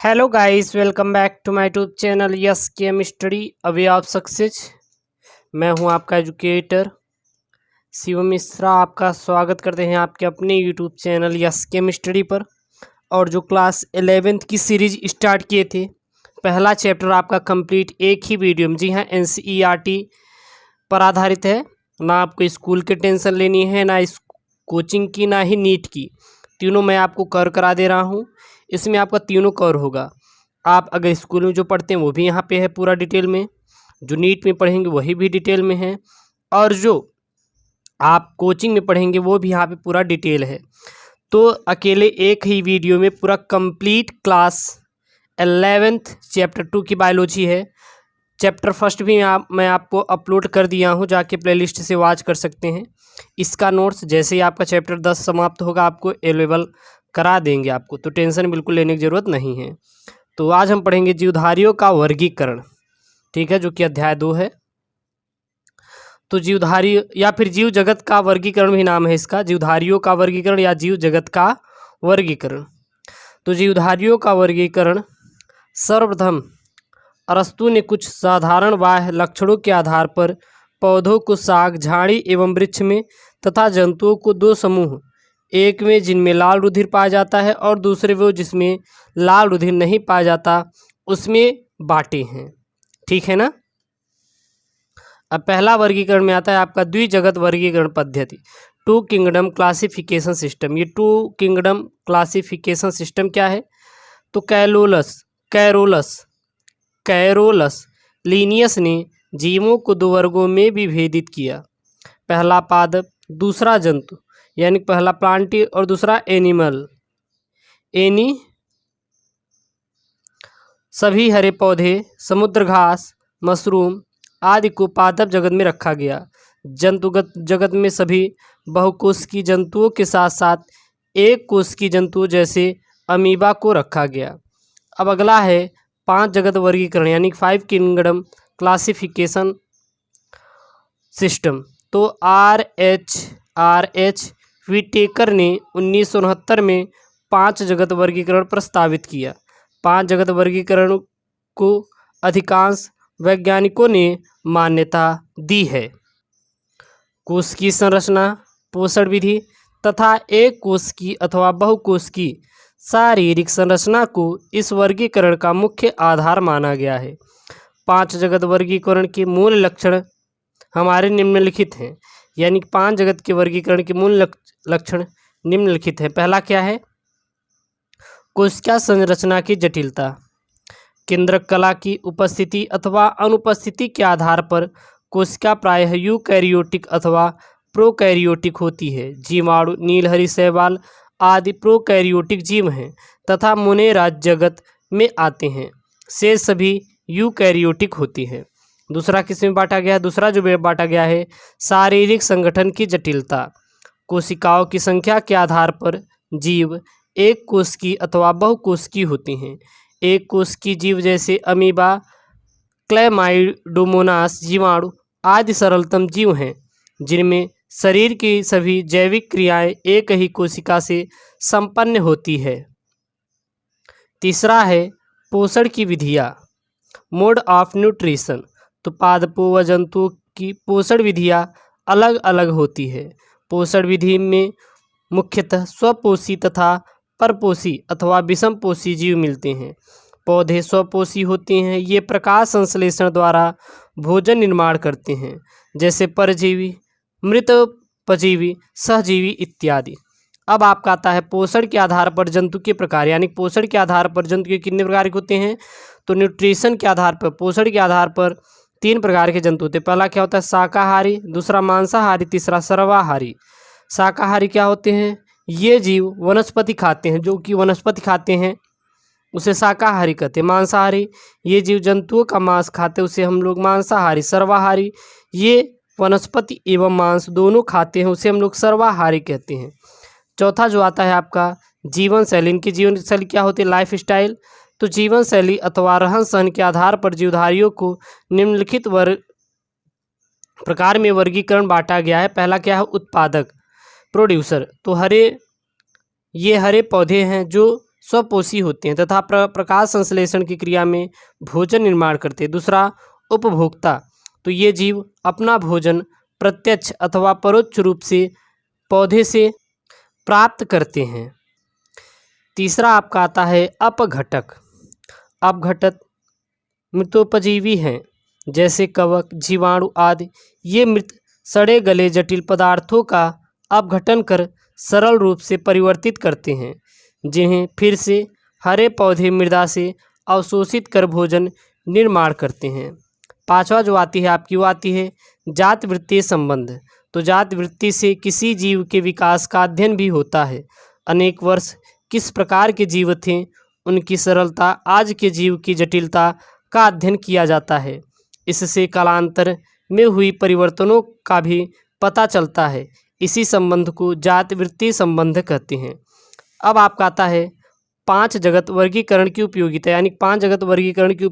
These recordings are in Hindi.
Hello guys, welcome back to my YouTube channel yes chem study a way of success. मैं हूं आपका एजुकेटर शिवम मिश्रा। आपका स्वागत करते हैं आपके अपने YouTube channel yes chem study पर। और जो क्लास 11th की सीरीज स्टार्ट किए थे, पहला चैप्टर आपका कंप्लीट एक ही वीडियो में, जी हाँ, एनसीईआरटी पर आधारित है। ना आपको स्कूल की टेंशन लेनी है, ना इस कोचिंग की, ना ही नीट की। तीनों मैं आपको कवर करा दे रहा हूँ। इसमें आपका तीनों कवर होगा। आप अगर स्कूल में जो पढ़ते हैं वो भी यहाँ पे है पूरा डिटेल में, जो नीट में पढ़ेंगे वही भी डिटेल में है, और जो आप कोचिंग में पढ़ेंगे वो भी यहाँ पे पूरा डिटेल है। तो अकेले एक ही वीडियो में पूरा कंप्लीट क्लास 11th चैप्टर 2 की बायोलॉजी है। चैप्टर फर्स्ट भी मैं आपको अपलोड कर दिया हूँ, जाके प्लेलिस्ट से वॉच कर सकते हैं। इसका नोट्स जैसे ही आपका चैप्टर 10 समाप्त होगा आपको अवेलेबल करा देंगे आपको, तो टेंशन बिल्कुल लेने की ज़रूरत नहीं है। तो आज हम पढ़ेंगे जीवधारियों का वर्गीकरण, ठीक है, जो कि अध्याय 2 है। तो जीवधारी या फिर जीव जगत का वर्गीकरण भी नाम है इसका, जीवधारियों का वर्गीकरण या जीव जगत का वर्गीकरण। तो जीवधारियों का वर्गीकरण सर्वप्रथम अरस्तु ने कुछ साधारण बाह्य लक्षणों के आधार पर पौधों को शाक, झाड़ी एवं वृक्ष में तथा जंतुओं को दो समूह, एक में जिनमें लाल रुधिर पाया जाता है और दूसरे वो जिसमें लाल रुधिर नहीं पाया जाता, उसमें बांटे हैं। ठीक है ना। अब पहला वर्गीकरण में आता है आपका द्विजगत वर्गीकरण पद्धति, टू किंगडम क्लासिफिकेशन सिस्टम। ये टू किंगडम क्लासिफिकेशन सिस्टम क्या है? तो कैरोलस लीनियस ने जीवों को दो वर्गों में विभेदित किया। पहला पादप, दूसरा जंतु, यानी पहला प्लांटी और दूसरा एनिमल। सभी हरे पौधे, समुद्र घास, मशरूम आदि को पादप जगत में रखा गया। जंतुगत जगत में सभी बहुकोशिकीय जंतुओं के साथ साथ एक कोशिकीय जंतु जैसे अमीबा को रखा गया। अब अगला है 5 जगत वर्गीकरण, यानी 5 किंगडम क्लासिफिकेशन सिस्टम। तो आर एच विटेकर ने 1969 में 5 जगत वर्गीकरण प्रस्तावित किया। 5 जगत वर्गीकरण को अधिकांश वैज्ञानिकों ने मान्यता दी है। कोशिकीय संरचना, पोषण विधि तथा एक कोशिकीय अथवा बहुकोशिकीय शारीरिक संरचना को इस वर्गीकरण का मुख्य आधार माना गया है। 5 जगत वर्गीकरण के मूल लक्षण हमारे निम्नलिखित हैं, यानी 5 जगत के वर्गीकरण के मूल लक्षण निम्नलिखित है। पहला क्या है? कोशिका संरचना की जटिलता। केंद्रक कला की उपस्थिति अथवा अनुपस्थिति के आधार पर कोशिका प्रायः यूकैरियोटिक अथवा प्रोकैरियोटिक होती है। जीवाणु, नीलहरी शैवाल आदि प्रोकैरियोटिक जीव हैं तथा मोनेरा जगत में आते हैं। शेष सभी यूकैरियोटिक होती हैं। दूसरा किसमें बांटा गया है? दूसरा जो बांटा गया है, शारीरिक संगठन की जटिलता। कोशिकाओं की संख्या के आधार पर जीव एक कोशिकीय अथवा बहुकोशिकीय होती हैं। एक कोशिकीय जीव जैसे अमीबा, क्लैमाइडोमोनास जीवाणु आदि सरलतम जीव हैं, जिनमें शरीर की सभी जैविक क्रियाएं एक ही कोशिका से संपन्न होती है। तीसरा है पोषण की विधियाँ, मोड ऑफ न्यूट्रिशन। तो पादपों व जंतुओं की पोषण विधियाँ अलग अलग होती है। पोषण विधि में मुख्यतः स्वपोषी तथा परपोषी अथवा विषमपोषी जीव मिलते हैं। पौधे स्वपोषी होते हैं, ये प्रकाश संश्लेषण द्वारा भोजन निर्माण करते हैं, जैसे परजीवी, मृतोपजीवी, सहजीवी इत्यादि। अब आपका आता है पोषण के आधार पर जंतु के प्रकार, यानी पोषण के आधार पर जंतु के कितने प्रकार के होते हैं? तो न्यूट्रिशन के आधार पर, पोषण के आधार पर 3 प्रकार के जंतु होते हैं। पहला क्या होता है? शाकाहारी, दूसरा मांसाहारी, तीसरा सर्वाहारी। शाकाहारी क्या होते हैं? ये जीव वनस्पति खाते हैं, जो कि वनस्पति खाते हैं उसे शाकाहारी कहते हैं। मांसाहारी, ये जीव जंतुओं का मांस खाते हैं, उसे हम लोग मांसाहारी। सर्वाहारी, ये वनस्पति एवं मांस दोनों खाते हैं, उसे हम लोग सर्वाहारी कहते हैं। चौथा जो आता है आपका जीवन शैली। इनकी जीवन शैली क्या होती है? Life style. तो जीवन शैली अथवा रहन सहन के आधार पर जीवधारियों को निम्नलिखित प्रकार में वर्गीकरण बांटा गया है। पहला क्या है? उत्पादक, प्रोड्यूसर। तो हरे पौधे हैं जो स्वपोषी होते हैं तथा प्रकाश संश्लेषण की क्रिया में भोजन निर्माण करते हैं। दूसरा, उपभोक्ता, तो ये जीव अपना भोजन प्रत्यक्ष अथवा परोक्ष रूप से पौधे से प्राप्त करते हैं। तीसरा आपका आता है अपघटक। अपघटक मृतोपजीवी हैं, जैसे कवक, जीवाणु आदि। ये मृत सड़े गले जटिल पदार्थों का अपघटन कर सरल रूप से परिवर्तित करते हैं, जिन्हें फिर से हरे पौधे मृदा से अवशोषित कर भोजन निर्माण करते हैं। पांचवा जो आती है आपकी, वो आती है जातवृत्तीय संबंध। तो जातवृत्ति से किसी जीव के विकास का अध्ययन भी होता है। अनेक वर्ष किस प्रकार के जीव थे, उनकी सरलता, आज के जीव की जटिलता का अध्ययन किया जाता है। इससे कालांतर में हुई परिवर्तनों का भी पता चलता है। इसी संबंध को जातवृत्तीय संबंध कहते हैं। अब आपका आता है 5 जगत वर्गीकरण की उपयोगिता, यानी 5 जगत वर्गीकरण की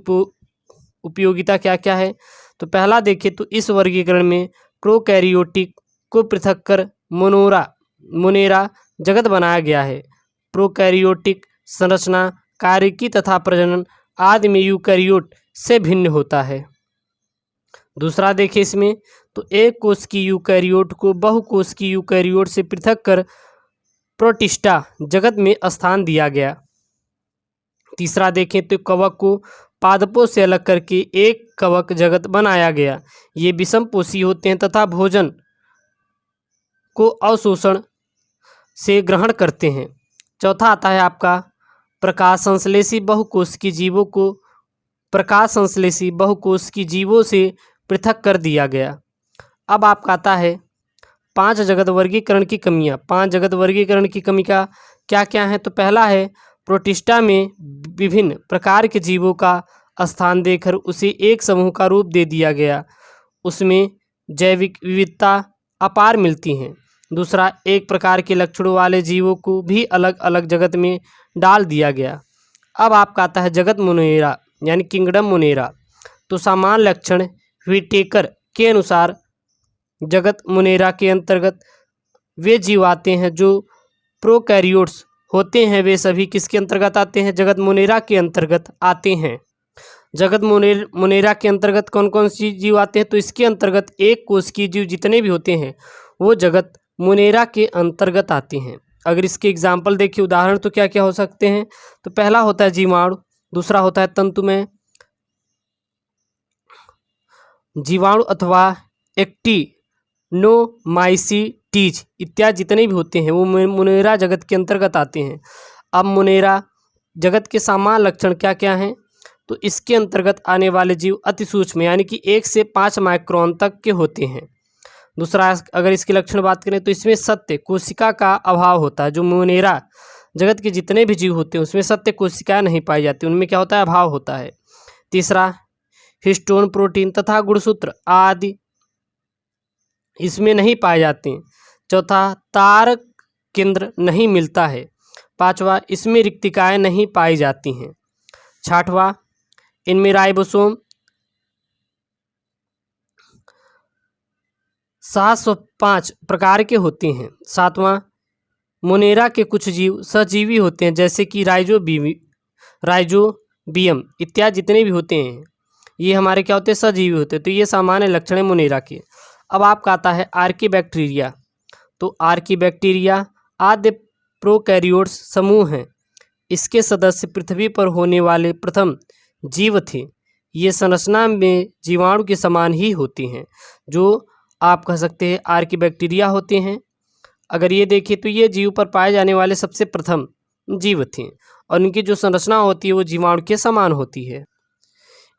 उपयोगिता क्या क्या है। तो पहला देखिए तो इस वर्गीकरण में प्रोकैरियोटिक को पृथक कर मोनेरा जगत बनाया गया है। प्रोकैरियोटिक संरचना, कार्यकी तथा प्रजनन आदि में यूकैरियोट से भिन्न होता है। दूसरा देखिए इसमें तो एक कोष की यूकैरियोट को बहुकोष की यूकैरियोट से पृथक कर प्रोटिस्टा जगत में स्थान दिया गया। तीसरा देखें तो कवक को पादपों से अलग करके एक कवक जगत बनाया गया। ये विषमपोषी होते हैं तथा भोजन को अवशोषण से ग्रहण करते हैं। चौथा आता है आपका प्रकाश संश्लेषी बहुकोष की जीवों को प्रकाश संश्लेषी बहुकोष की जीवों से पृथक कर दिया गया। अब आपका आता है 5 जगत वर्गीकरण की कमियां। 5 जगत वर्गीकरण की कमी का क्या क्या है। तो पहला है प्रोटिस्टा में विभिन्न प्रकार के जीवों का स्थान देकर उसे एक समूह का रूप दे दिया गया। उसमें जैविक विविधता अपार मिलती हैं। दूसरा, एक प्रकार के लक्षणों वाले जीवों को भी अलग अलग जगत में डाल दिया गया। अब आपका आता है जगत मोनेरा, यानी किंगडम मोनेरा। तो समान लक्षण व्हिटेकर के अनुसार जगत मोनेरा के अंतर्गत वे जीव आते हैं जो प्रोकैरियोट्स होते हैं। वे सभी किसके अंतर्गत आते हैं, जगत मोनेरा के अंतर्गत आते हैं। जगत मोनेरा के अंतर्गत कौन कौन सी जीव आते हैं। तो इसके अंतर्गत एक कोष की जीव जितने भी होते हैं वो जगत मोनेरा के अंतर्गत आते हैं। अगर इसके एग्जाम्पल देखिए, उदाहरण तो क्या क्या हो सकते हैं। तो पहला होता है जीवाणु, दूसरा होता है तंतुमय जीवाणु अथवा एक्टिनोमाइसीटीज इत्यादि जितने भी होते हैं वो मोनेरा जगत के अंतर्गत आते हैं। अब मोनेरा जगत के सामान्य लक्षण क्या क्या हैं। तो इसके अंतर्गत आने वाले जीव अति सूक्ष्म, यानी कि 1 से 5 माइक्रोन तक के होते हैं। दूसरा, अगर इसके लक्षण बात करें तो इसमें सत्य कोशिका का अभाव होता है। जो मोनेरा जगत के जितने भी जीव होते हैं उसमें सत्य कोशिकाएं नहीं पाई जाती, उनमें क्या होता है, अभाव होता है। तीसरा, हिस्टोन प्रोटीन तथा गुणसूत्र आदि इसमें नहीं पाए जाते हैं। चौथा, तारक केंद्र नहीं मिलता है। पांचवा, इसमें रिक्तिकाएं नहीं पाई जाती हैं। छठवां, इनमें राइबोसोम 705 प्रकार के होते हैं। सातवां, मोनेरा के कुछ जीव सजीवी होते हैं, जैसे कि राइजोबियम इत्यादि जितने भी होते हैं ये हमारे क्या होते हैं, सजीवी होते हैं। तो ये सामान्य लक्षण है मोनेरा के। अब आपका आता है आर्कीबैक्टीरिया। तो आर्कीबैक्टीरिया आद्य प्रोकैरियोट्स समूह हैं। इसके सदस्य पृथ्वी पर होने वाले प्रथम जीव थे। ये संरचना में जीवाणु के समान ही होती हैं, जो आप कह सकते हैं आर्कीबैक्टीरिया होते हैं। अगर ये देखें तो ये जीव पर पाए जाने वाले सबसे प्रथम जीव थे और इनकी जो संरचना होती है वो जीवाणु के समान होती है।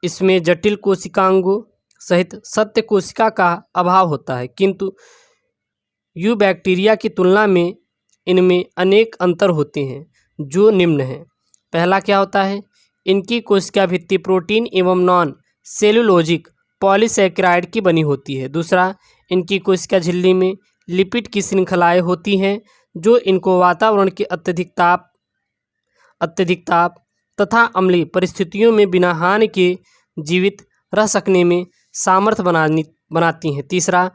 इसमें जटिल कोशिकांगों सहित सत्य कोशिका का अभाव होता है, किंतु यूबैक्टीरिया की तुलना में इनमें अनेक अंतर होते हैं जो निम्न हैं। पहला क्या होता है, इनकी कोशिका भित्ति प्रोटीन एवं नॉन सेलुलोजिक पॉलीसैकेराइड की बनी होती है। दूसरा, इनकी कोशिका झिल्ली में लिपिड की श्रृंखलाएं होती हैं जो इनको वातावरण के अत्यधिक ताप तथा अम्लीय परिस्थितियों में बिना हानि के जीवित रह सकने में सामर्थ्य बनाती हैं। तीसरा,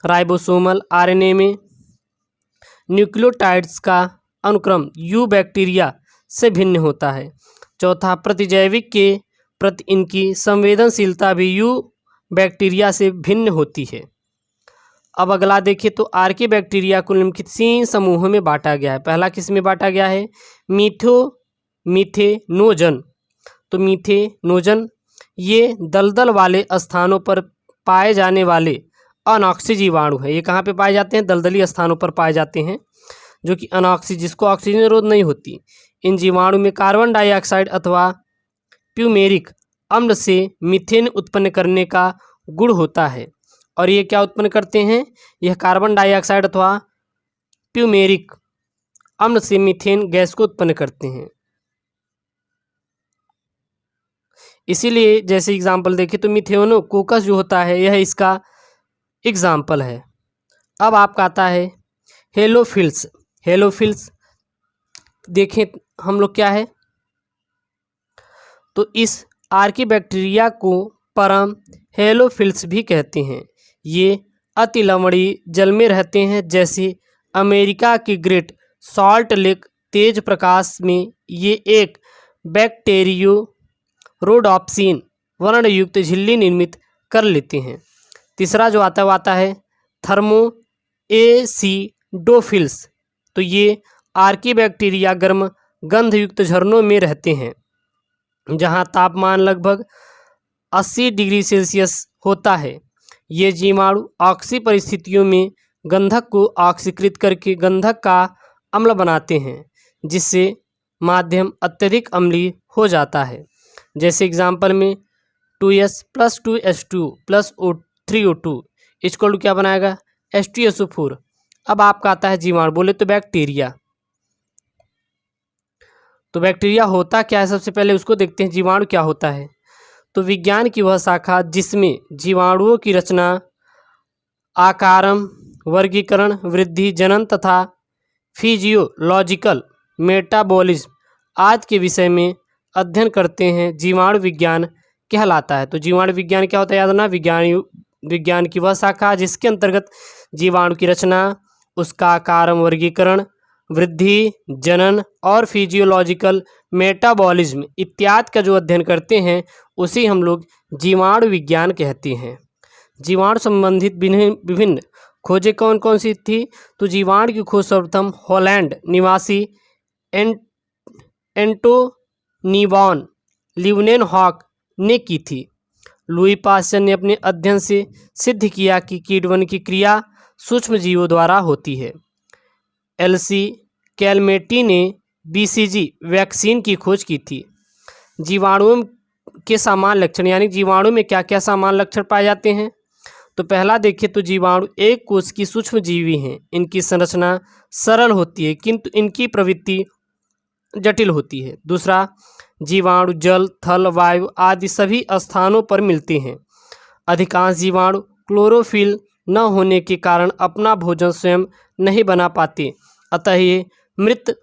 राइबोसोमल आरएनए में न्यूक्लियोटाइड्स का अनुक्रम यूबैक्टीरिया से भिन्न होता है। चौथा, प्रतिजैविक के प्रति इनकी संवेदनशीलता भी बैक्टीरिया से भिन्न होती है। अब अगला देखिए तो आर्की बैक्टीरिया को निम्नलिखित 3 समूहों में बांटा गया है। पहला किस में बांटा गया है? मीथेनोजन। तो मीथेनोजन ये दलदल वाले स्थानों पर पाए जाने वाले अनॉक्सी जीवाणु है। ये कहाँ पे पाए जाते हैं? दलदली स्थानों पर पाए जाते हैं, जो कि अनॉक्सी, जिसको ऑक्सीजन जरूरत नहीं होती। इन जीवाणु में कार्बन डाइऑक्साइड अथवा प्यूमेरिक अम्ल से मीथेन उत्पन्न करने का गुण होता है। और ये क्या उत्पन्न करते हैं? यह कार्बन डाइऑक्साइड अथवा प्यूमेरिक अम्ल से मीथेन गैस को उत्पन्न करते हैं। इसीलिए जैसे एग्जाम्पल देखें तो मिथेनोकोकस जो होता है यह इसका एग्जाम्पल है। अब आपका आता है हेलोफिल्स। हेलोफिल्स देखें हम लोग क्या है, तो इस आर्की बैक्टीरिया को परम हेलोफिल्स भी कहते हैं। ये अति लवणीय जल में रहते हैं, जैसे अमेरिका की ग्रेट सॉल्ट लेक तेज प्रकाश में ये एक बैक्टीरियोरोडॉप्सिन वर्णयुक्त झिल्ली निर्मित कर लेते हैं। तीसरा जो आता है वो आता है थर्मोएसिडोफिल्स। तो ये आर्की बैक्टीरिया गर्म गंधयुक्त झरनों में रहते हैं, जहां तापमान लगभग 80 डिग्री सेल्सियस होता है। ये जीवाणु ऑक्सी परिस्थितियों में गंधक को ऑक्सीकृत करके गंधक का अम्ल बनाते हैं, जिससे माध्यम अत्यधिक अम्लीय हो जाता है। जैसे एग्जाम्पल में 2S + 2H2 + 3O2 equal to क्या बनाएगा? H2SO4। अब आपका आता है जीवाणु, बोले तो बैक्टीरिया। तो बैक्टीरिया होता क्या है, सबसे पहले उसको देखते हैं। जीवाणु क्या होता है? तो विज्ञान की वह शाखा जिसमें जीवाणुओं की रचना, आकारम, वर्गीकरण, वृद्धि, जनन तथा फिजियोलॉजिकल मेटाबॉलिज्म आदि के विषय में अध्ययन करते हैं, जीवाणु विज्ञान कहलाता है। तो जीवाणु विज्ञान क्या होता है? याद रखना, विज्ञान की वह शाखा जिसके अंतर्गत जीवाणु की रचना, उसका आकारम, वर्गीकरण, वृद्धि, जनन और फिजियोलॉजिकल मेटाबॉलिज्म इत्यादि का जो अध्ययन करते हैं उसे हम लोग जीवाणु विज्ञान कहते हैं। जीवाणु संबंधित विभिन्न खोजें कौन कौन सी थी? तो जीवाणु की खोज सर्वप्रथम हॉलैंड निवासी एंटोनिवॉन ल्यूवेनहॉक ने की थी। लुई पास्चर ने अपने अध्ययन से सिद्ध किया कि कीटवन की क्रिया सूक्ष्म जीवों द्वारा होती है। एलसी कैलमेटी ने BCG वैक्सीन की खोज की थी। जीवाणुओं के सामान्य लक्षण, यानी जीवाणु में क्या क्या सामान्य लक्षण पाए जाते हैं? तो पहला देखें तो जीवाणु एक कोष की सूक्ष्म जीवी हैं। इनकी संरचना सरल होती है किंतु इनकी प्रवृत्ति जटिल होती है। दूसरा, जीवाणु जल, थल, वायु आदि सभी स्थानों पर मिलते हैं। अधिकांश जीवाणु क्लोरोफिल न होने के कारण अपना भोजन स्वयं नहीं बना पाते, अतः ये मृत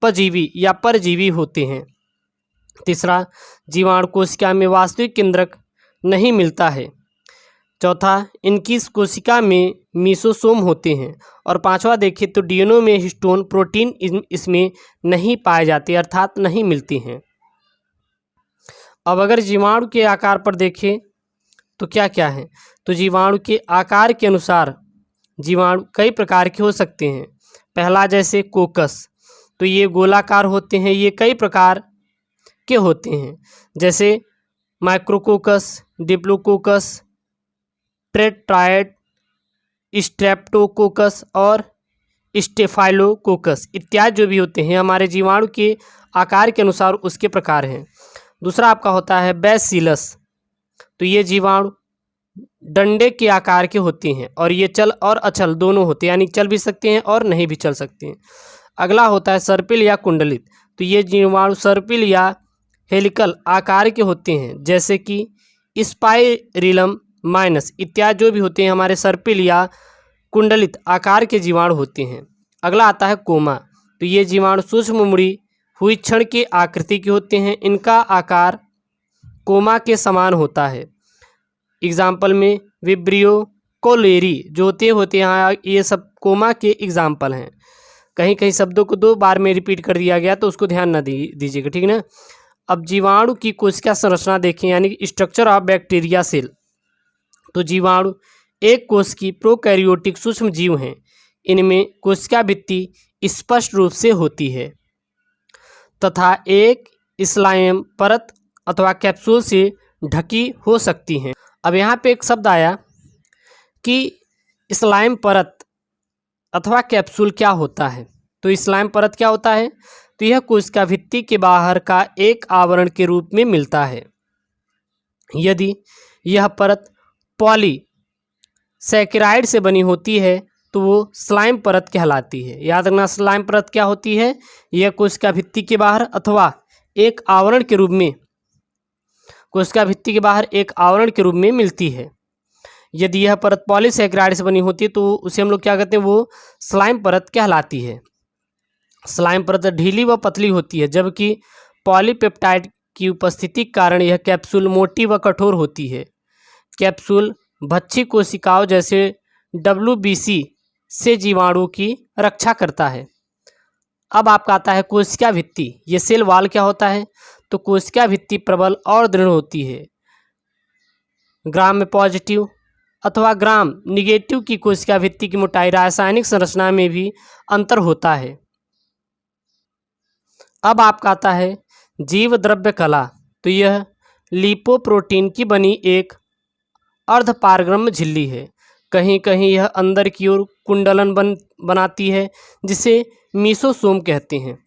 परजीवी या परजीवी होते हैं। तीसरा, जीवाणु कोशिका में वास्तविक केंद्रक नहीं मिलता है। चौथा, इनकी कोशिका में मीसोसोम होते हैं। और पांचवा देखें तो डीएनए में हिस्टोन प्रोटीन इसमें नहीं पाए जाते, अर्थात नहीं मिलती हैं। अब अगर जीवाणु के आकार पर देखें तो क्या क्या है? तो जीवाणु के आकार के अनुसार जीवाणु कई प्रकार के हो सकते हैं। पहला जैसे कोकस, तो ये गोलाकार होते हैं। ये कई प्रकार के होते हैं, जैसे माइक्रोकोकस, डिप्लोकोकस, टेट्राएड, स्ट्रेप्टोकोकस और स्टेफाइलोकोकस इत्यादि जो भी होते हैं हमारे जीवाणु के आकार के अनुसार उसके प्रकार हैं। दूसरा आपका होता है बैसिलस, तो ये जीवाणु डंडे के आकार के होते हैं और ये चल और अचल दोनों होते हैं, यानी चल भी सकते हैं और नहीं भी चल सकते हैं। अगला होता है सर्पिल या कुंडलित, तो ये जीवाणु सर्पिल या हेलिकल आकार के होते हैं, जैसे कि स्पाइरिलम माइनस इत्यादि जो भी होते हैं हमारे सर्पिल या कुंडलित आकार के जीवाणु होते हैं। अगला आता है कोमा, तो ये जीवाणु सूक्ष्म मुड़ी हुई क्षण के आकृति के होते हैं। इनका आकार कोमा के समान होता है। एग्जाम्पल में विब्रियो कोलेरी जो होते हैं यहाँ, ये सब कोमा के एग्जाम्पल हैं। कहीं कहीं शब्दों को 2 बार में रिपीट कर दिया गया तो उसको ध्यान ना दीजिएगा, ठीक है ना। अब जीवाणु की कोशिका संरचना देखें, यानी कि स्ट्रक्चर ऑफ बैक्टीरिया सेल। तो जीवाणु एक कोश की प्रोकैरियोटिक सूक्ष्म जीव हैं। इनमें कोशिका भित्ति स्पष्ट रूप से होती है तथा एक स्लाइम परत अथवा कैप्सूल से ढकी हो सकती हैं। अब यहाँ पे एक शब्द आया कि स्लाइम परत अथवा कैप्सूल क्या होता है। तो स्लाइम परत क्या होता है? तो यह कोशिका भित्ति के बाहर का एक आवरण के रूप में मिलता है। यदि यह परत पॉलीसैकेराइड से बनी होती है तो वो स्लाइम परत कहलाती है। याद रखना, स्लाइम परत क्या होती है? यह कोशिका भित्ति के बाहर अथवा एक आवरण के रूप में, कोशिका भित्ति के बाहर एक आवरण के रूप में मिलती है। यदि यह परत पॉलीसैकेराइड से बनी होती है तो उसे हम लोग क्या कहते हैं? वो स्लाइम परत कहलाती है। स्लाइम परत ढीली व पतली होती है, जबकि पॉलीपेप्टाइड की उपस्थिति के कारण यह कैप्सूल मोटी व कठोर होती है। कैप्सूल भक्षी कोशिकाओं जैसे WBC से जीवाणु की रक्षा करता है। अब आपका आता है कोशिका भित्ति। ये सेल वाल क्या होता है? तो कोशिका भित्ति प्रबल और दृढ़ होती है। ग्राम में पॉजिटिव अथवा ग्राम निगेटिव की कोशिका भित्ति की मोटाई रासायनिक संरचना में भी अंतर होता है। अब आपका आता है जीव द्रव्य कला। तो यह लिपोप्रोटीन की बनी एक अर्धपारगम्य झिल्ली है। कहीं कहीं यह अंदर की ओर कुंडलन बनाती है, जिसे मीसोसोम कहते हैं।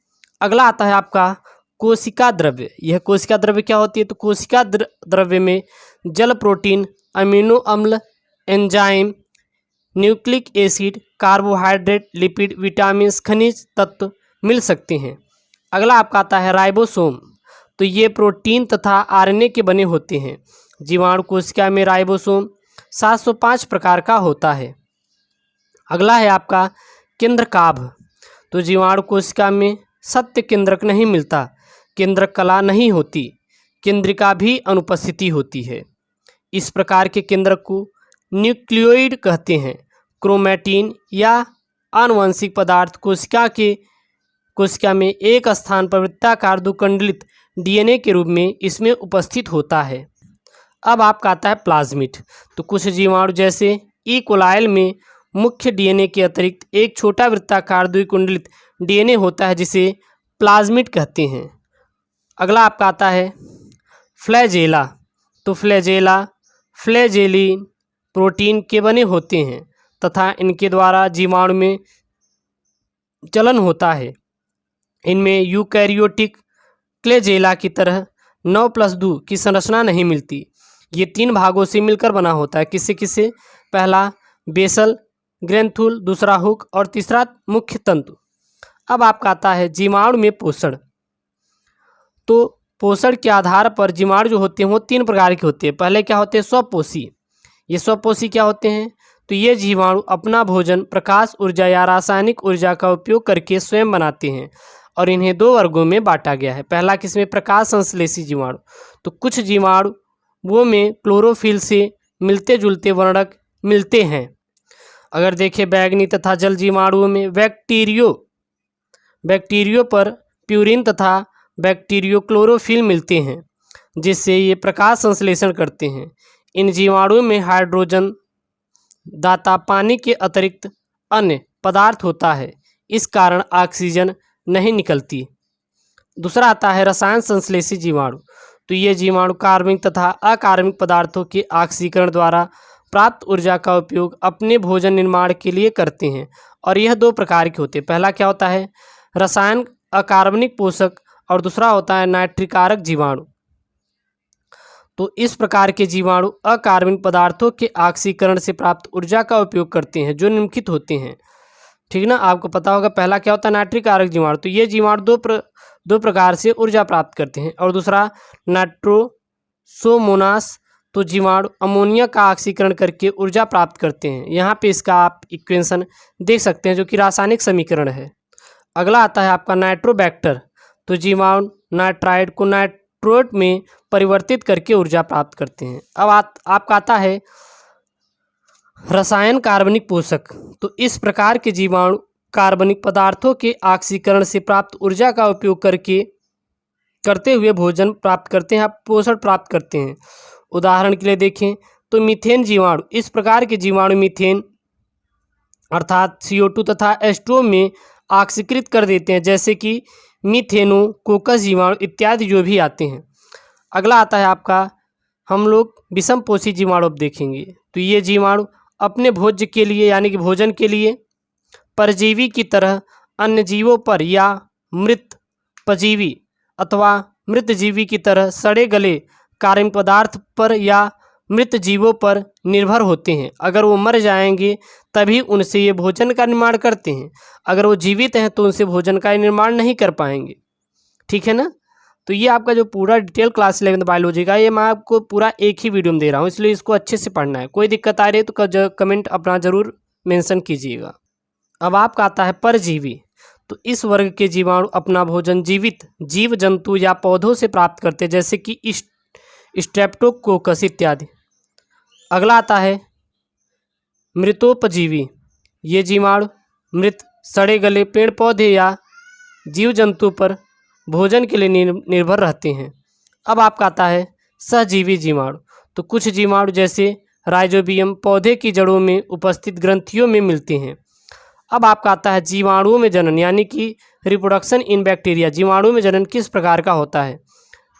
अगला आता है आपका कोशिका द्रव्य। यह कोशिका द्रव्य क्या होती है? तो कोशिका द्रव्य में जल, प्रोटीन, अमीनो अम्ल, enzyme, nucleic acid, carbohydrate, lipid, vitamin, खनिज तत्व मिल सकते हैं। अगला आपका आता है राइबोसोम। तो ये प्रोटीन तथा RNA के बने होते हैं। जीवाणु कोशिका में राइबोसोम 705 प्रकार का होता है। अगला है आपका केंद्रकाभ। तो जीवाणु कोशिका में सत्य केंद्रक नहीं मिलता, केंद्रक कला नहीं होती, केंद्रिका भी अनुपस्थिति होती है। इस प्रकार के केंद्रक को न्यूक्लियोइड कहते हैं। क्रोमैटिन या आनुवंशिक पदार्थ कोशिका में एक स्थान पर वृत्ताकार द्विकुंडलित DNA के रूप में इसमें उपस्थित होता है। अब आपका आता है प्लाज्मिड। तो कुछ जीवाणु जैसे ई कोलाइल में मुख्य DNA के अतिरिक्त एक छोटा वृत्ताकार द्विकुंडलित DNA होता है, जिसे प्लाज्मिड कहते हैं। अगला आपका आता है फ्लैजेला। तो फ्लैजेलिन प्रोटीन के बने होते हैं तथा इनके द्वारा जीवाणु में चलन होता है। इनमें यूकैरियोटिक क्लेजेला की तरह 9+2 की संरचना नहीं मिलती। ये 3 भागों से मिलकर बना होता है। किससे किससे? पहला बेसल ग्रंथुल, दूसरा हुक और तीसरा मुख्य तंतु। अब आपका आता है जीवाणु में पोषण। तो पोषण के आधार पर जीवाणु जो होते हैं वो 3 प्रकार के होते हैं। पहले क्या होते हैं? स्वपोषी। ये स्वपोषी क्या होते हैं? तो ये जीवाणु अपना भोजन प्रकाश ऊर्जा या रासायनिक ऊर्जा का उपयोग करके स्वयं बनाते हैं और इन्हें 2 वर्गों में बांटा गया है। पहला किसमें? प्रकाश संश्लेषी जीवाणु। तो कुछ जीवाणु वो में क्लोरोफिल से मिलते जुलते वर्णक मिलते हैं। अगर देखें बैगनी तथा जल जीवाणुओं में बैक्टीरियो पर प्यूरिन तथा बैक्टीरियो क्लोरोफिल मिलते हैं, जिससे ये प्रकाश संश्लेषण करते हैं। इन जीवाणुओं में हाइड्रोजन दाता पानी के अतिरिक्त अन्य पदार्थ होता है, इस कारण ऑक्सीजन नहीं निकलती। दूसरा आता है रसायन संश्लेषी जीवाणु। तो ये जीवाणु कार्बनिक तथा अकार्बनिक पदार्थों के ऑक्सीकरण द्वारा प्राप्त ऊर्जा का उपयोग अपने भोजन निर्माण के लिए करते हैं और यह 2 प्रकार के होते हैं। पहला क्या होता है? रसायन अकार्बनिक पोषक और दूसरा होता है नाइट्रिकारक जीवाणु। तो इस प्रकार के जीवाणु अकार्बनिक पदार्थों के ऑक्सीकरण से प्राप्त ऊर्जा का उपयोग करते हैं, जो निम्नलिखित होते हैं। ठीक ना, आपको पता होगा पहला क्या होता है? नाइट्रिकारक जीवाणु। तो ये जीवाणु दो प्रकार से ऊर्जा प्राप्त करते हैं। और दूसरा नाइट्रोसोमोनास। तो जीवाणु अमोनिया का ऑक्सीकरण करके ऊर्जा प्राप्त करते हैं। यहाँ पे इसका आप इक्वेशन देख सकते हैं, जो कि रासायनिक समीकरण है। अगला आता है आपका नाइट्रोबैक्टर। तो जीवाणु नाइट्राइड को नाइट्रोट में परिवर्तित करके ऊर्जा प्राप्त करते हैं। अब आपका आता है रसायन कार्बनिक पोषक। तो इस प्रकार के जीवाणु कार्बनिक पदार्थों के ऑक्सीकरण से प्राप्त ऊर्जा का उपयोग करते हुए भोजन प्राप्त करते हैं, आप पोषण प्राप्त करते हैं। उदाहरण के लिए देखें तो मीथेन जीवाणु, इस प्रकार के जीवाणु मीथेन अर्थात CO2 तथा H2O में ऑक्सीकृत कर देते हैं, जैसे कि मीथेनोकोकस जीवाणु इत्यादि जो भी आते हैं। अगला आता है आपका, हम लोग विषमपोषी जीवाणु अब देखेंगे। तो ये जीवाणु अपने भोज्य के लिए यानी कि भोजन के लिए परजीवी की तरह अन्य जीवों पर या मृत परजीवी अथवा मृत जीवी की तरह सड़े गले कार्बनिक पदार्थ पर या मृत जीवों पर निर्भर होते हैं। अगर वो मर जाएंगे तभी उनसे ये भोजन का निर्माण करते हैं, अगर वो जीवित हैं तो उनसे भोजन का निर्माण नहीं कर पाएंगे। ठीक है ना। तो ये आपका जो पूरा डिटेल क्लास 11th बायोलॉजी का, ये मैं आपको पूरा एक ही वीडियो में दे रहा हूँ, इसलिए इसको अच्छे से पढ़ना है। कोई दिक्कत आ रही है तो कमेंट अपना ज़रूर मेंशन कीजिएगा। अब आपका आता है परजीवी। तो इस वर्ग के जीवाणु अपना भोजन जीवित जीव जंतु या पौधों से प्राप्त करते हैं, जैसे कि स्ट्रेप्टोकोकस इत्यादि। अगला आता है मृतोपजीवी। ये जीवाणु मृत सड़े गले पेड़ पौधे या जीव जंतु पर भोजन के लिए निर्भर रहते हैं। अब आपका आता है सहजीवी जीवाणु। तो कुछ जीवाणु जैसे राइजोबियम पौधे की जड़ों में उपस्थित ग्रंथियों में मिलते हैं। अब आपका आता है जीवाणुओं में जनन यानी कि रिप्रोडक्शन इन बैक्टीरिया। जीवाणुओं में जनन किस प्रकार का होता है?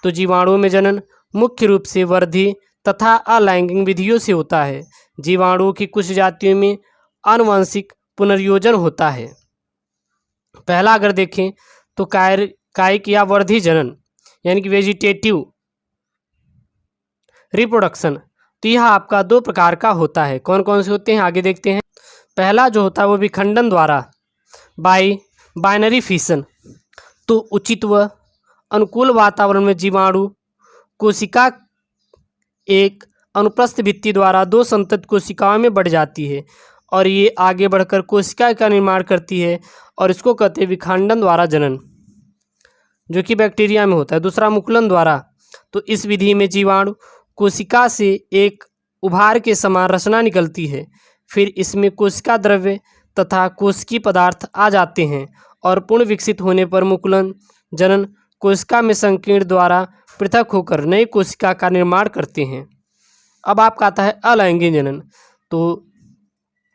तो जीवाणुओं में जनन मुख्य रूप से वृद्धि तथा अलैंगिक विधियों से होता है। जीवाणुओं की कुछ जातियों में आनुवंशिक पुनर्योजन होता है। पहला अगर देखें तो कायिक या वर्धी जनन यानी कि वेजिटेटिव रिप्रोडक्शन। तो यह आपका दो प्रकार का होता है। कौन कौन से होते हैं आगे देखते हैं। पहला जो होता है वो विखंडन द्वारा बाइनरी फिशन। तो उचित व अनुकूल वातावरण में जीवाणु कोशिका एक अनुप्रस्थ भित्ति द्वारा दो संतत कोशिकाओं में बढ़ जाती है और ये आगे बढ़कर कोशिका का निर्माण करती है और इसको कहते हैं विखंडन द्वारा जनन, जो कि बैक्टीरिया में होता है। दूसरा मुकुलन द्वारा। तो इस विधि में जीवाणु कोशिका से एक उभार के समान रचना निकलती है, फिर इसमें कोशिका द्रव्य तथा कोशिकीय पदार्थ आ जाते हैं और पूर्ण विकसित होने पर मुकुलन जनन कोशिका में संकीर्ण द्वारा पृथक होकर नई कोशिका का निर्माण करते हैं। अब आपका आता है अलैंगिक जनन। तो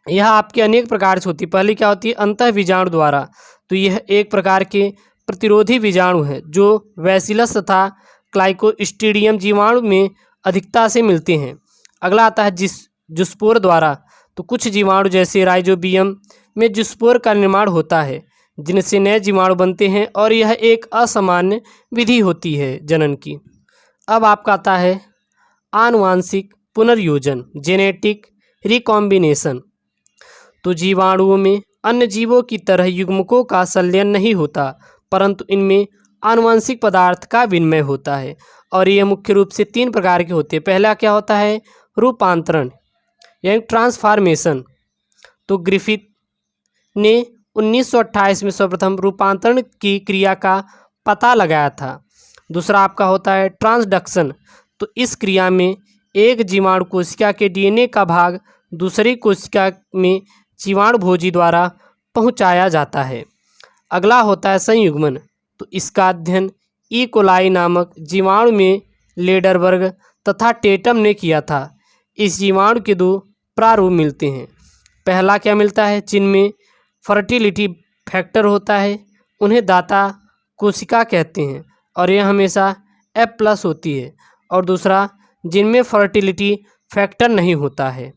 यह आपके अनेक प्रकार से होती है। पहली क्या होती है? अंतः बीजाणु द्वारा। तो यह एक प्रकार के प्रतिरोधी बीजाणु है जो बैसिलस तथा क्लाइकोस्ट्रिडियम जीवाणु में अधिकता से मिलते हैं। अगला आता है जुस्पोर द्वारा। तो कुछ जीवाणु जैसे राइजोबियम में जुस्पोर का निर्माण होता है जिनसे नए जीवाणु बनते हैं और यह एक असामान्य विधि होती है जनन की। अब आपका आता है आनुवांशिक पुनर्योजन जेनेटिक रिकॉम्बिनेशन। तो जीवाणुओं में अन्य जीवों की तरह युग्मकों का संलयन नहीं होता, परंतु इनमें आनुवंशिक पदार्थ का विनिमय होता है और ये मुख्य रूप से तीन प्रकार के होते हैं। पहला क्या होता है? रूपांतरण यानी ट्रांसफॉर्मेशन। तो ग्रिफिथ ने 1928 में सर्वप्रथम रूपांतरण की क्रिया का पता लगाया था। दूसरा आपका होता है ट्रांसडक्शन। तो इस क्रिया में एक जीवाणु कोशिका के DNA का भाग दूसरी कोशिका में जीवाणु भोजी द्वारा पहुंचाया जाता है। अगला होता है संयुग्मन। तो इसका अध्ययन ई कोलाई नामक जीवाणु में लेडरबर्ग तथा टेटम ने किया था। इस जीवाणु के दो प्रारूप मिलते हैं। पहला क्या मिलता है? जिनमें फर्टिलिटी फैक्टर होता है, उन्हें दाता कोशिका कहते हैं और यह हमेशा F+ होती है। और दूसरा जिनमें फर्टिलिटी फैक्टर नहीं होता है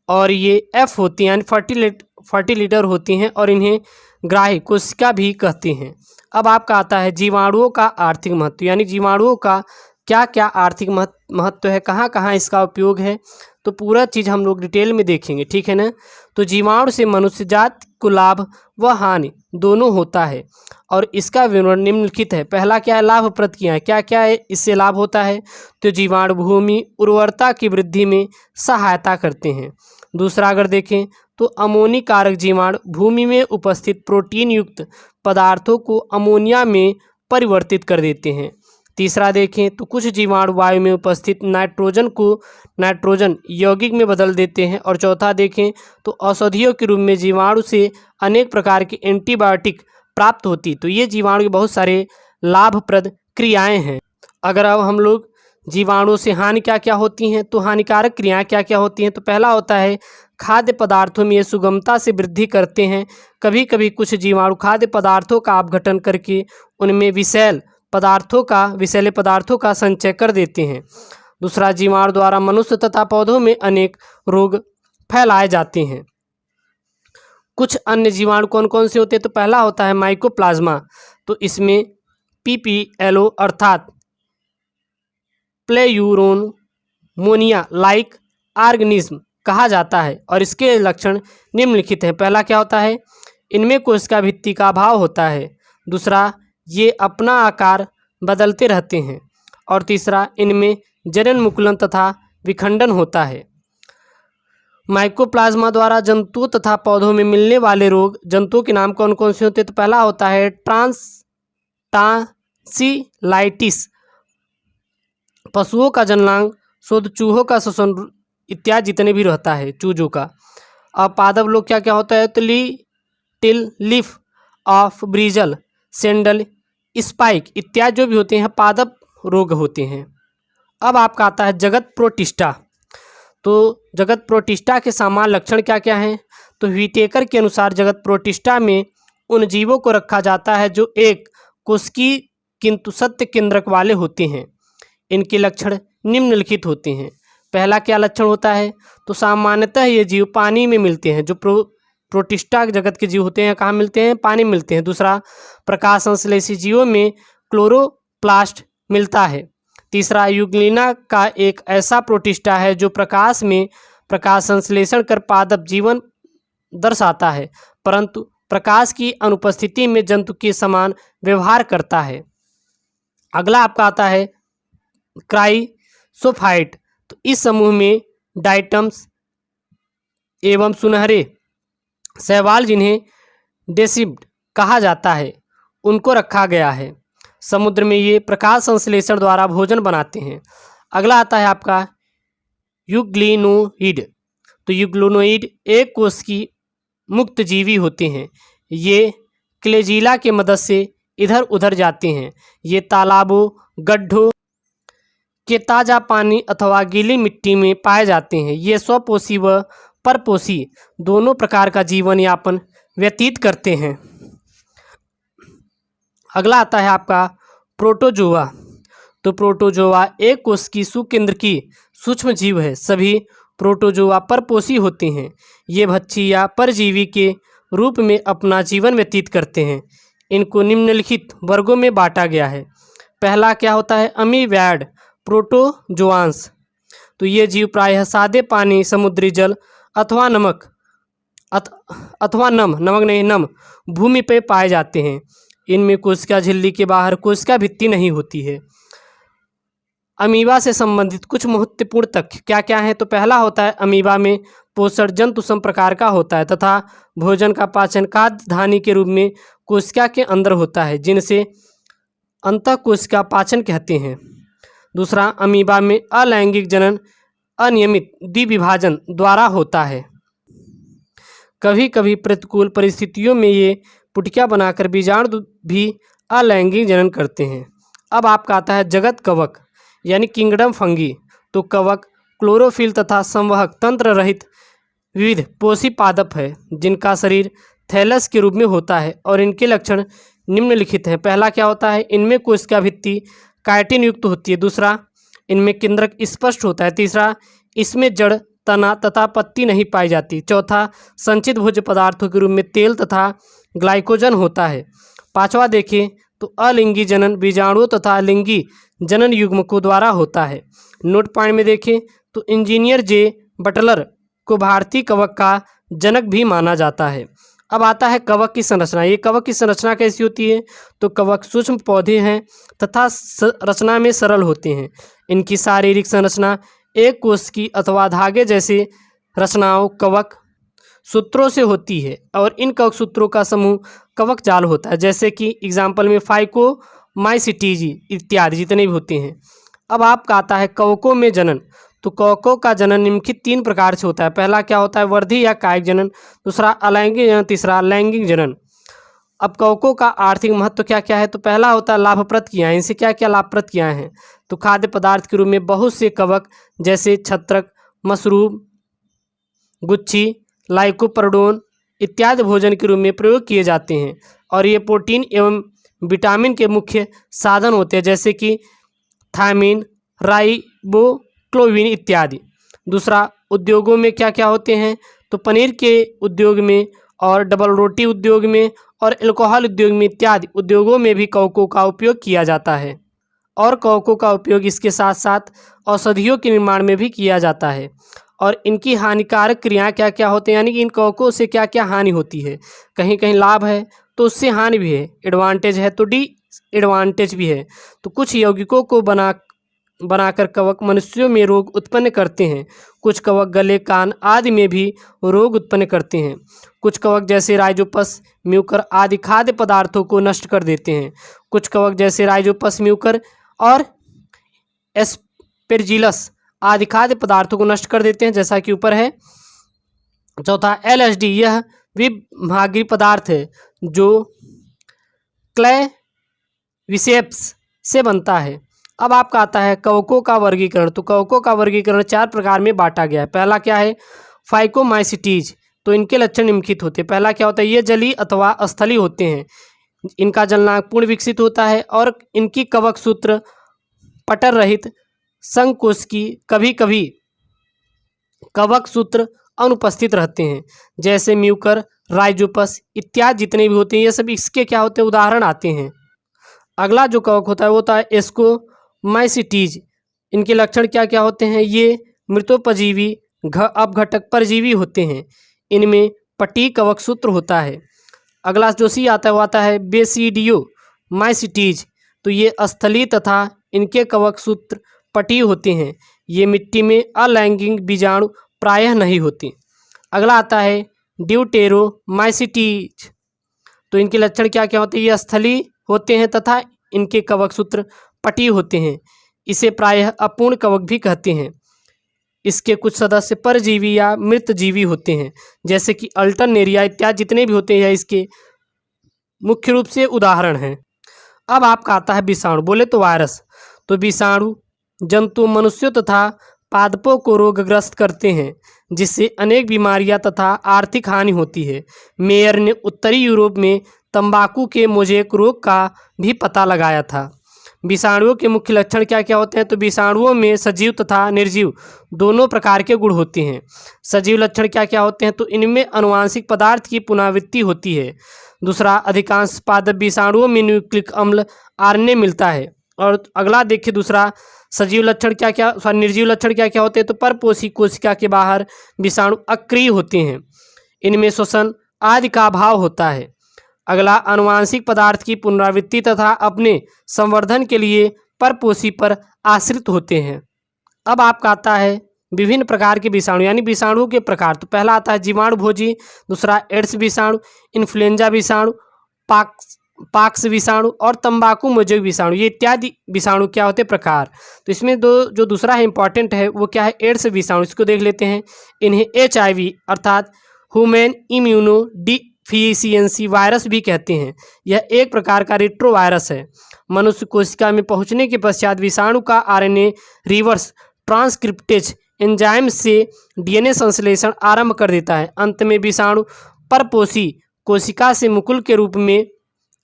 और ये F होती हैं यानी फर्टिलिटर होती हैं और इन्हें ग्राही कोशिका भी कहते हैं। अब आपका आता है जीवाणुओं का आर्थिक महत्व यानी जीवाणुओं का क्या क्या आर्थिक महत्व है, कहाँ कहाँ इसका उपयोग है, तो पूरा चीज़ हम लोग डिटेल में देखेंगे। ठीक है ना। तो जीवाणु से मनुष्य जाति को लाभ व हानि दोनों होता है और इसका विवरण निम्नलिखित है। पहला क्या है? लाभप्रद क्या है, क्या क्या है इससे लाभ होता है? तो जीवाणु भूमि उर्वरता की वृद्धि में सहायता करते हैं। दूसरा अगर देखें तो अमोनीकारक जीवाणु भूमि में उपस्थित प्रोटीन युक्त पदार्थों को अमोनिया में परिवर्तित कर देते हैं। तीसरा देखें तो कुछ जीवाणु वायु में उपस्थित नाइट्रोजन को नाइट्रोजन यौगिक में बदल देते हैं। और चौथा देखें तो औषधियों के रूप में जीवाणु से अनेक प्रकार की एंटीबायोटिक प्राप्त होती। तो ये जीवाणु के बहुत सारे लाभप्रद क्रियाएं हैं। अगर अब हम लोग जीवाणु से हानि क्या क्या होती हैं, तो हानिकारक क्रियाएं क्या क्या होती हैं, तो पहला होता है खाद्य पदार्थों में ये सुगमता से वृद्धि करते हैं। कभी कभी कुछ जीवाणु खाद्य पदार्थों का अपघटन करके उनमें विषैले पदार्थों का संचय कर देते हैं। दूसरा, जीवाणु द्वारा मनुष्य तथा पौधों में अनेक रोग फैलाए जाते हैं। कुछ अन्य जीवाणु कौन कौन से होते हैं, तो पहला होता है माइकोप्लाज्मा। तो इसमें PPLO अर्थात प्लेयूरोमोनिया लाइक ऑर्गेनिज्म कहा जाता है और इसके लक्षण निम्नलिखित हैं। पहला क्या होता है, इनमें कोशिका भित्ति का अभाव होता है। दूसरा, ये अपना आकार बदलते रहते हैं। और तीसरा, इनमें जनन मुकुलन तथा विखंडन होता है। माइकोप्लाज्मा द्वारा जंतुओं तथा पौधों में मिलने वाले रोग जंतुओं के नाम कौन कौन से होते हैं, तो पहला होता है टॉन्सिलाइटिस, पशुओं का जननांग शोध, चूहों का श्वसन इत्यादि जितने भी रहता है चूजों का। अब पादप लोग क्या क्या होता है, तो little leaf of brinjal, sandal spike इत्यादि जो भी होते हैं पादप रोग होते हैं। अब आपका आता है जगत प्रोटिस्टा। तो जगत प्रोटिस्टा के सामान्य लक्षण क्या क्या हैं, तो व्हिटेकर के अनुसार जगत प्रोटिस्टा में उन जीवों को रखा जाता है जो एक कोशिकीय किंतु सत्य केंद्रक वाले होते हैं। इनके लक्षण निम्नलिखित होते हैं। पहला क्या लक्षण होता है, तो सामान्यतः ये जीव पानी में मिलते हैं। जो प्रोटिस्टा जगत के जीव होते हैं कहाँ मिलते हैं, पानी में मिलते हैं। दूसरा, प्रकाश संश्लेषी जीवों में क्लोरोप्लास्ट मिलता है। तीसरा, यूग्लिना का एक ऐसा प्रोटिस्टा है जो प्रकाश में प्रकाश संश्लेषण कर पादप जीवन दर्शाता है, परंतु प्रकाश की अनुपस्थिति में जंतु के समान व्यवहार करता है। अगला आपका आता है क्राइसोफाइट। तो इस समूह में डाइटम्स एवं सुनहरे शैवाल, जिन्हें डेसिड कहा जाता है, उनको रखा गया है। समुद्र में ये प्रकाश संश्लेषण द्वारा भोजन बनाते हैं। अगला आता है आपका यूग्लिनोइड। तो यूग्लिनोइड एक कोश की मुक्त जीवी होते हैं। ये क्लेजिला के मदद से इधर उधर जाते हैं। ये तालाबों, गड्ढों के ताज़ा पानी अथवा गीली मिट्टी में पाए जाते हैं। ये स्वपोषी व परपोषी दोनों प्रकार का जीवन यापन व्यतीत करते हैं। अगला आता है आपका प्रोटोजोआ। तो प्रोटोजोआ एक कोश की सुकेंद्र की सूक्ष्म जीव है। सभी प्रोटोजोआ परपोषी होते हैं। ये भक्षी या परजीवी के रूप में अपना जीवन व्यतीत करते हैं। इनको निम्नलिखित वर्गों में बांटा गया है। पहला क्या होता है, अमीबैड प्रोटोजोआंस। तो ये जीव प्रायः सादे पानी, समुद्री जल अथवा नम भूमि पे पाए जाते हैं। इनमें कोशिका झिल्ली के बाहर कोशिका भित्ति नहीं होती है। अमीबा से संबंधित कुछ महत्वपूर्ण तथ्य क्या क्या हैं, तो पहला होता है अमीबा में पोषण जंतु सम प्रकार का होता है तथा भोजन का पाचन खाद्य धानी के रूप में कोशिका के अंदर होता है, जिनसे अंतःकोशिका पाचन कहते हैं। दूसरा, अमीबा में अलैंगिक जनन अनियमित द्विविभाजन द्वारा होता है। कभी कभी प्रतिकूल परिस्थितियों में ये पुटिया बनाकर बीजाणु भी अलैंगिक जनन करते हैं। अब आपका आता है जगत कवक यानी किंगडम फंगी। तो कवक क्लोरोफिल तथा संवहक तंत्र रहित विविध पोषी पादप है, जिनका शरीर थैलस के रूप में होता है और इनके लक्षण निम्नलिखित हैं। पहला क्या होता है, इनमें कोशिका भित्ति काइटिन युक्त होती है। दूसरा, इनमें केंद्रक स्पष्ट होता है। तीसरा, इसमें जड़, तना तथा पत्ती नहीं पाई जाती। चौथा, संचित भोज्य पदार्थों के रूप में तेल तथा ग्लाइकोजन होता है। पांचवा देखें तो अलिंगी जनन बीजाणुओं तथा लिंगी जनन युग्मकों द्वारा होता है। नोट पॉइंट में देखें तो इंजीनियर जे बटलर को भारतीय कवक का जनक भी माना जाता है। अब आता है कवक की संरचना। ये कवक की संरचना कैसी होती है, तो कवक सूक्ष्म पौधे हैं तथा रचना में सरल होते हैं। इनकी शारीरिक संरचना एक कोश की अथवा धागे जैसे रचनाओं कवक सूत्रों से होती है और इन कवक सूत्रों का समूह कवक जाल होता है। जैसे कि एग्जाम्पल में फाइको माइसिटीज इत्यादि जितने भी होते हैं। अब आपका आता है कवकों में जनन। तो कवकों का जनन निम्नलिखित 3 प्रकार से होता है। पहला क्या होता है, वर्धी या कायिक जनन, दूसरा अलैंगिक जनन, तीसरा लैंगिक जनन। अब कवकों का आर्थिक महत्व क्या क्या है, तो पहला होता है लाभप्रद क्रियाएं। इनसे क्या क्या लाभप्रद क्रियाएं हैं, तो खाद्य पदार्थ के रूप में बहुत से कवक जैसे छत्रक, मशरूम, गुच्छी, लाइकोपर्डोन इत्यादि भोजन के रूप में प्रयोग किए जाते हैं और ये प्रोटीन एवं विटामिन के मुख्य साधन होते हैं, जैसे कि थायमिन, राइबोफ्लाविन इत्यादि। दूसरा, उद्योगों में क्या क्या होते हैं, तो पनीर के उद्योग में और डबल रोटी उद्योग में और अल्कोहल उद्योग में इत्यादि उद्योगों में भी कवकों का उपयोग किया जाता है। और कवकों का उपयोग इसके साथ साथ औषधियों के निर्माण में भी किया जाता है। और इनकी हानिकारक क्रियाएं क्या क्या होते हैं, यानी कि इन कवकों से क्या क्या हानि होती है। कहीं कहीं लाभ है तो उससे हानि भी है, एडवांटेज है तो एडवांटेज भी है। तो कुछ यौगिकों को बनाकर कवक मनुष्यों में रोग उत्पन्न करते हैं। कुछ कवक गले, कान आदि में भी रोग उत्पन्न करते हैं। कुछ कवक जैसे राइजोपस, म्यूकर आदि खाद्य पदार्थों को नष्ट कर देते हैं। कुछ कवक जैसे राइजोपस, म्यूकर और एस्पेरजिलस आदि खाद्य पदार्थों को नष्ट कर देते हैं, जैसा कि ऊपर है। चौथा, LSD, यह विभागीय पदार्थ है जो क्लैविसेप्स से बनता है। अब आपका आता है कवकों का वर्गीकरण। तो कवकों का वर्गीकरण 4 प्रकार में बांटा गया है। पहला क्या है, फाइकोमाइसिटीज। तो इनके लक्षण निम्नलिखित होते हैं। पहला क्या होता है, ये जलीय अथवा स्थलीय होते हैं। इनका जलनांग पूर्ण विकसित होता है और इनकी कवक सूत्र पटर रहित संकोच की, कभी कभी कवक सूत्र अनुपस्थित रहते हैं, जैसे म्यूकर, राइजोपस इत्यादि जितने भी होते हैं, ये सब इसके क्या होते हैं, उदाहरण आते हैं। अगला जो कवक होता है वो होता है एस्कोमाइसिटीज। इनके लक्षण क्या क्या होते हैं, ये मृतोपजीवी अपघटक परजीवी होते हैं। इनमें पटी कवक सूत्र होता है। अगला जो सी आता है वो आता है बेसिडियोमाइसिटीज। तो ये स्थलीय तथा इनके कवक सूत्र पटी होते हैं। ये मिट्टी में अलैंगिक बीजाणु प्रायः नहीं होते। अगला आता है ड्यूटेरोमाइसिटीज। तो इनके लक्षण क्या क्या होते हैं, ये स्थलीय होते हैं तथा इनके कवक सूत्र पटी होते हैं। इसे प्रायः अपूर्ण कवक भी कहते हैं। इसके कुछ सदस्य परजीवी या मृतजीवी होते हैं, जैसे कि अल्टरनेरिया इत्यादि जितने भी होते हैं, इसके मुख्य रूप से उदाहरण हैं। अब आपका आता है विषाणु। बोले तो वायरस। तो विषाणु जंतु मनुष्यों तथा पादपों को रोगग्रस्त करते हैं, जिससे अनेक बीमारियां तथा आर्थिक हानि होती है। मेयर ने उत्तरी यूरोप में तंबाकू के मोज़ेक रोग का भी पता लगाया था। विषाणुओं के मुख्य लक्षण क्या क्या होते हैं, तो विषाणुओं में सजीव तथा निर्जीव दोनों प्रकार के गुण होते हैं। सजीव लक्षण क्या क्या होते हैं, तो इनमें आनुवांशिक पदार्थ की पुनरावृत्ति होती है। दूसरा, अधिकांश पादप विषाणुओं में न्यूक्लिक अम्ल RNA मिलता है। और अगला देखिए दूसरा सजीव लक्षण क्या क्या, निर्जीव लक्षण क्या क्या होते हैं, तो परपोषी कोशिका के बाहर विषाणु अक्रिय होते हैं। इनमें श्वसन आदि का अभाव होता है। अगला, आनुवांशिक पदार्थ की पुनरावृत्ति तथा अपने संवर्धन के लिए परपोषी पर आश्रित होते हैं। अब आपका आता है विभिन्न प्रकार के विषाणु, यानी विषाणुओं के प्रकार। तो पहला आता है जीवाणु भोजी, दूसरा एड्स विषाणु, इन्फ्लुएंजा विषाणु, पाक्स विषाणु और तंबाकू मोज़ेक विषाणु। ये इत्यादि विषाणु क्या होते हैं, प्रकार। तो इसमें जो दूसरा है इंपॉर्टेंट है वो क्या है, एड्स विषाणु। इसको देख लेते हैं। इन्हें HIV अर्थात ह्यूमन इम्यूनो डिफिशियेंसी वायरस भी कहते हैं। यह एक प्रकार का रेट्रोवायरस है। मनुष्य कोशिका में पहुंचने के पश्चात विषाणु का RNA रिवर्स ट्रांसक्रिप्टेज एंजाइम से DNA संश्लेषण आरंभ कर देता है। अंत में विषाणु परपोषी कोशिका से मुकुल के रूप में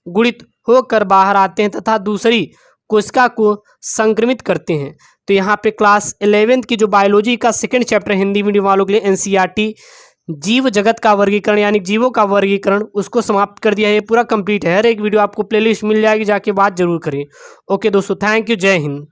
गुणित होकर बाहर आते हैं तथा दूसरी कोशिका को संक्रमित करते हैं। तो यहाँ पे क्लास 11th की जो बायोलॉजी का सेकंड चैप्टर हिंदी मीडियम वालों के लिए NCERT जीव जगत का वर्गीकरण यानी जीवों का वर्गीकरण उसको समाप्त कर दिया है। ये पूरा कंप्लीट है। हर एक वीडियो आपको प्लेलिस्ट मिल जाएगी, जाके बात जरूर करें। ओके दोस्तों, थैंक यू, जय हिंद।